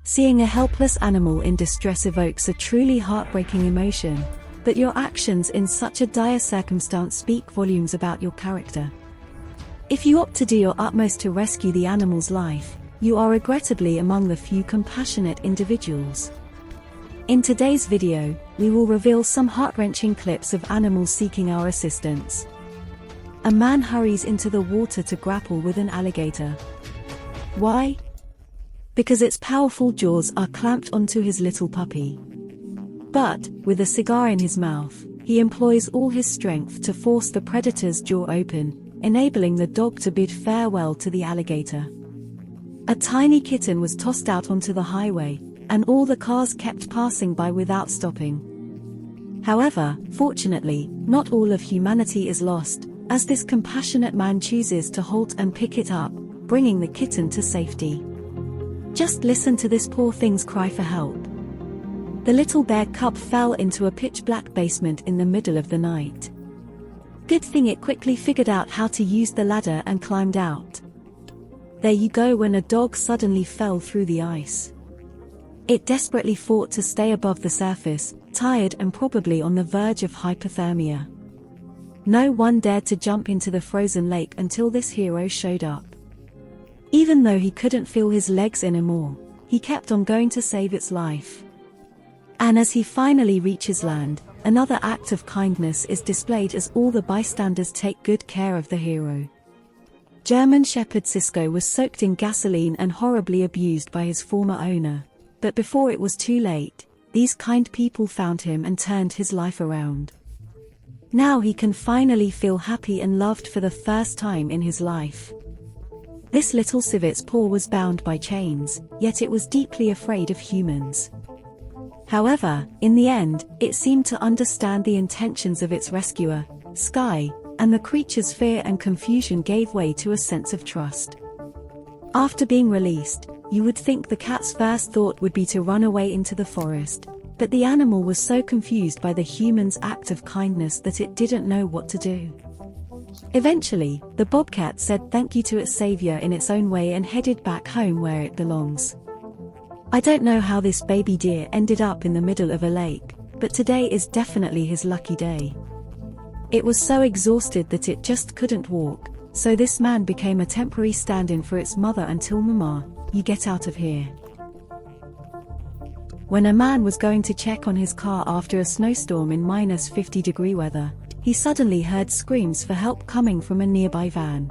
Seeing a helpless animal in distress evokes a truly heartbreaking emotion, but your actions in such a dire circumstance speak volumes about your character. If you opt to do your utmost to rescue the animal's life, you are regrettably among the few compassionate individuals. In today's video, we will reveal some heart-wrenching clips of animals seeking our assistance. A man hurries into the water to grapple with an alligator. Why? Because its powerful jaws are clamped onto his little puppy. But, with a cigar in his mouth, he employs all his strength to force the predator's jaw open, enabling the dog to bid farewell to the alligator. A tiny kitten was tossed out onto the highway, and all the cars kept passing by without stopping. However, fortunately, not all of humanity is lost, as this compassionate man chooses to halt and pick it up, bringing the kitten to safety. Just listen to this poor thing's cry for help. The little bear cub fell into a pitch-black basement in the middle of the night. Good thing it quickly figured out how to use the ladder and climbed out. There you go when a dog suddenly fell through the ice. It desperately fought to stay above the surface, tired and probably on the verge of hypothermia. No one dared to jump into the frozen lake until this hero showed up. Even though he couldn't feel his legs anymore, he kept on going to save its life. And as he finally reaches land, another act of kindness is displayed as all the bystanders take good care of the hero. German Shepherd Cisco was soaked in gasoline and horribly abused by his former owner, but before it was too late, these kind people found him and turned his life around. Now he can finally feel happy and loved for the first time in his life. This little civet's paw was bound by chains, yet it was deeply afraid of humans. However, in the end, it seemed to understand the intentions of its rescuer, Sky, and the creature's fear and confusion gave way to a sense of trust. After being released, you would think the cat's first thought would be to run away into the forest, but the animal was so confused by the human's act of kindness that it didn't know what to do. Eventually, the bobcat said thank you to its savior in its own way and headed back home where it belongs. I don't know how this baby deer ended up in the middle of a lake, but today is definitely his lucky day. It was so exhausted that it just couldn't walk, so this man became a temporary stand-in for its mother until Mama, you get out of here. When a man was going to check on his car after a snowstorm in -50-degree weather, he suddenly heard screams for help coming from a nearby van.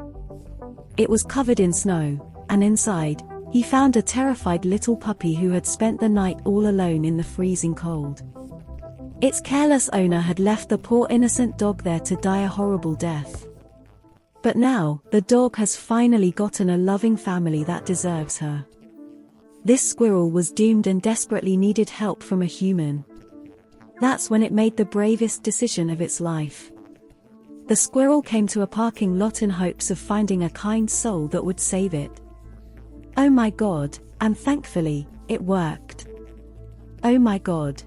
It was covered in snow, and inside, he found a terrified little puppy who had spent the night all alone in the freezing cold. Its careless owner had left the poor innocent dog there to die a horrible death. But now, the dog has finally gotten a loving family that deserves her. This squirrel was doomed and desperately needed help from a human. That's when it made the bravest decision of its life. The squirrel came to a parking lot in hopes of finding a kind soul that would save it. Oh my God, and thankfully, it worked. Oh my God.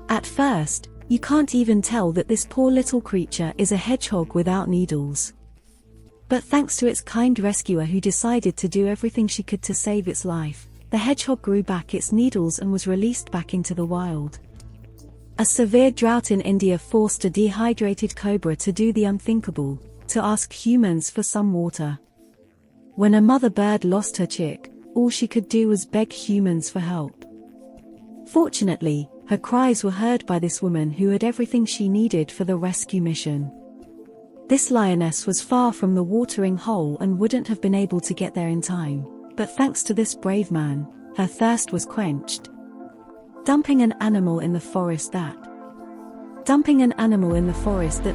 At first, you can't even tell that this poor little creature is a hedgehog without needles. But thanks to its kind rescuer who decided to do everything she could to save its life, the hedgehog grew back its needles and was released back into the wild. A severe drought in India forced a dehydrated cobra to do the unthinkable, to ask humans for some water. When a mother bird lost her chick, all she could do was beg humans for help. Fortunately, her cries were heard by this woman who had everything she needed for the rescue mission. This lioness was far from the watering hole and wouldn't have been able to get there in time, but thanks to this brave man, her thirst was quenched. Dumping an animal in the forest that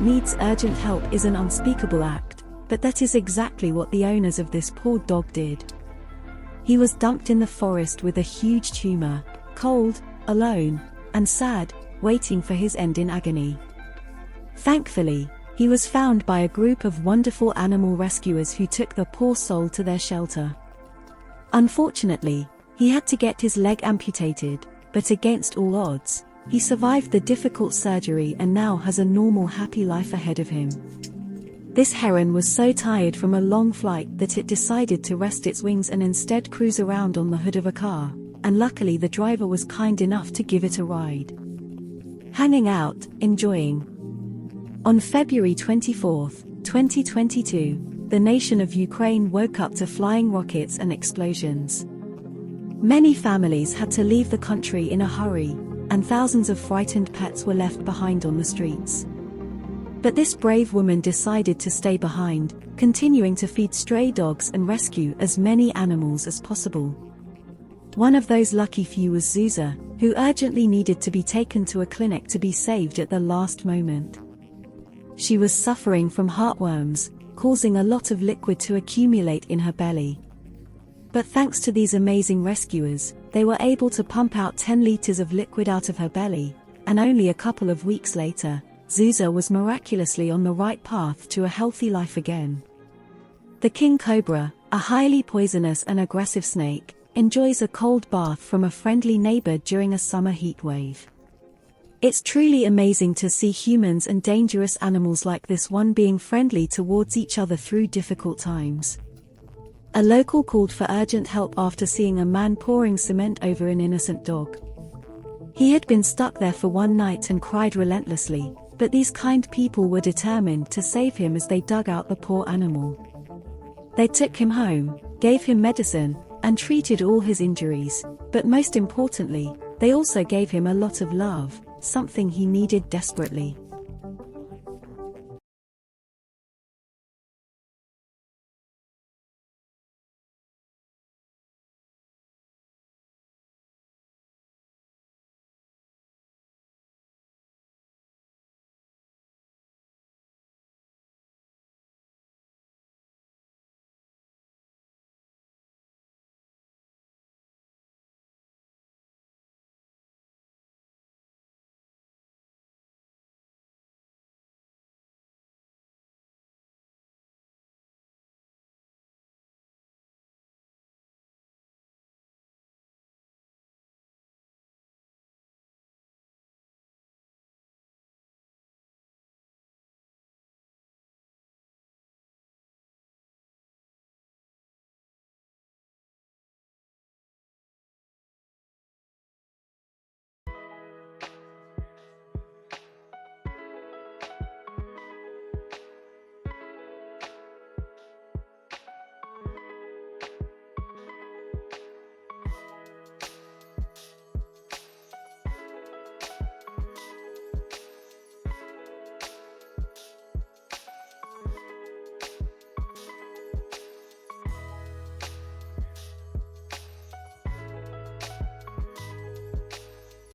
needs urgent help is an unspeakable act, but that is exactly what the owners of this poor dog did. He was dumped in the forest with a huge tumor, cold, alone, and sad, waiting for his end in agony. Thankfully, he was found by a group of wonderful animal rescuers who took the poor soul to their shelter. Unfortunately, he had to get his leg amputated, but against all odds, he survived the difficult surgery and now has a normal happy life ahead of him. This heron was so tired from a long flight that it decided to rest its wings and instead cruise around on the hood of a car, and luckily the driver was kind enough to give it a ride. Hanging out, enjoying. On February 24, 2022, the nation of Ukraine woke up to flying rockets and explosions. Many families had to leave the country in a hurry, and thousands of frightened pets were left behind on the streets. But this brave woman decided to stay behind, continuing to feed stray dogs and rescue as many animals as possible. One of those lucky few was Zuza, who urgently needed to be taken to a clinic to be saved at the last moment. She was suffering from heartworms, causing a lot of liquid to accumulate in her belly. But thanks to these amazing rescuers, they were able to pump out 10 liters of liquid out of her belly, and only a couple of weeks later, Zuza was miraculously on the right path to a healthy life again. The king cobra, a highly poisonous and aggressive snake, enjoys a cold bath from a friendly neighbor during a summer heat wave. It's truly amazing to see humans and dangerous animals like this one being friendly towards each other through difficult times. A local called for urgent help after seeing a man pouring cement over an innocent dog. He had been stuck there for one night and cried relentlessly, but these kind people were determined to save him as they dug out the poor animal. They took him home, gave him medicine, and treated all his injuries, but most importantly, they also gave him a lot of love, something he needed desperately.